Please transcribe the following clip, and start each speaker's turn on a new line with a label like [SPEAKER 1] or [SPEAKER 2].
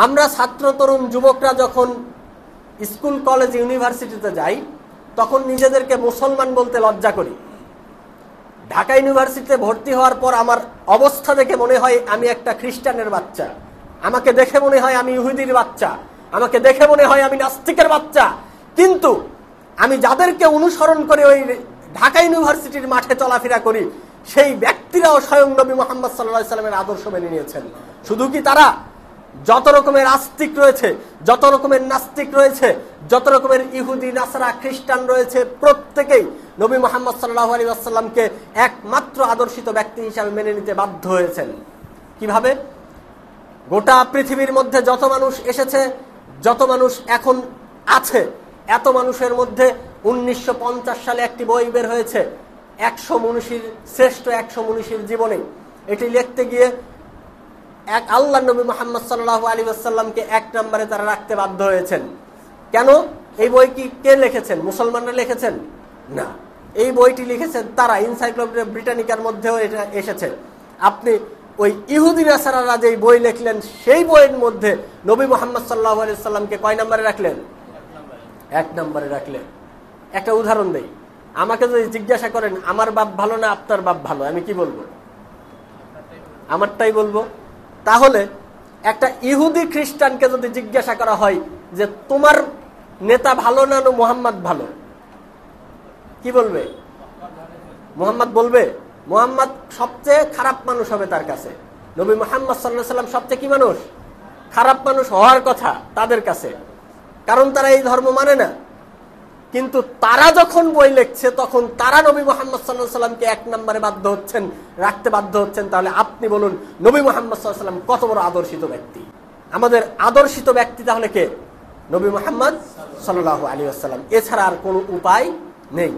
[SPEAKER 1] আমরা ছাত্র তরুণ যুবকরা যখন স্কুল কলেজ ইউনিভার্সিটিতে যাই তখন নিজেদেরকে মুসলমান বলতে লজ্জা করি। ঢাকা ইউনিভার্সিটিতে ভর্তি হওয়ার পর আমার অবস্থা দেখে মনে হয় আমি একটা খ্রিস্টানের বাচ্চা, আমাকে দেখে মনে হয় আমি ইহুদির বাচ্চা, আমাকে দেখে মনে হয় আমি নাস্তিকের বাচ্চা। কিন্তু আমি যাদেরকে অনুসরণ করে ওই ঢাকা ইউনিভার্সিটির মাঠে চলাফেরা করি সেই ব্যক্তিরাও স্বয়ং নবী মুহাম্মদ সাল্লাল্লাহু আলাইহি সাল্লামের আদর্শ মেনে নিয়েছেন। শুধু কি তারা, যত রকমের আস্তিক রয়েছে, যত রকমের নাস্তিক রয়েছে, যত রকমের ইহুদি নাসারা খ্রিস্টান রয়েছে, প্রত্যেকেই নবী মুহাম্মদ সাল্লাল্লাহু আলাইহি ওয়াসাল্লামকে একমাত্র আদর্শিত ব্যক্তি হিসাবে মেনে নিতে বাধ্য হয়েছেন। কিভাবে? গোটা পৃথিবীর মধ্যে যত মানুষ এসেছে, যত মানুষ এখন আছে, এত মানুষের মধ্যে 1950 সালে একটি বই বের হয়েছে 100 মনীষীর শ্রেষ্ঠ 100 মনীষীর জীবনী। এটি লিখতে গিয়ে এক আল্লাহ নবী মুহাম্মদ সাল্লাল্লাহু আলাইহি ওয়াসাল্লামকে 1 নম্বরে তারা রাখতে বাধ্য হয়েছেন। কেন? এই বই কি কে লিখেছেন? মুসলমানরা লিখেছেন না, এই বইটি লিখেছেন তারা। এনসাইক্লোপিডিয়া ব্রিটানিকার মধ্যেও এটা এসেছে। আপনি ওই ইহুদি নাসারারা যেই বই লিখলেন সেই বইয়ের মধ্যে নবী মুহাম্মদ সাল্লাল্লাহু আলাইহি ওয়াসাল্লামকে কয় নম্বরে রাখলেন? 1 নম্বরে রাখলেন। একটা উদাহরণ দেই, আমাকে যদি জিজ্ঞাসা করেন আমার বাপ ভালো না আপনার বাপ ভালো, আমি কি বলবো? আমারটাই বলবো। তাহলে একটা ইহুদি খ্রিস্টানকে যদি জিজ্ঞাসা করা হয় যে তোমার নেতা ভালো না মুহাম্মদ ভালো, কি বলবে? মুহাম্মদ বলবে। মুহাম্মদ সবচেয়ে খারাপ মানুষ হবে তার কাছে। নবী মুহাম্মদ সাল্লাল্লাহু আলাইহি ওয়াসাল্লাম সবচেয়ে কি মানুষ? খারাপ মানুষ হওয়ার কথা তাদের কাছে, কারণ তারা এই ধর্ম মানে না। কিন্তু তারা যখন বই লিখছে তখন তারা নবী মুহাম্মদ সাল্লাল্লাহু আলাইহি ওয়াসাল্লামকে 1 নম্বরে রাখতে বাধ্য হচ্ছেন। তাহলে আপনি বলুন নবী মুহাম্মদ সাল্লাল্লাহু আলাইহি ওয়াসাল্লাম কত বড় আদর্শিত ব্যক্তি। আমাদের আদর্শিত ব্যক্তি তাহলে কে? নবী মুহাম্মদ সাল্লাল্লাহু আলাইহি ওয়াসাল্লাম। এছাড়া আর কোনো উপায় নেই।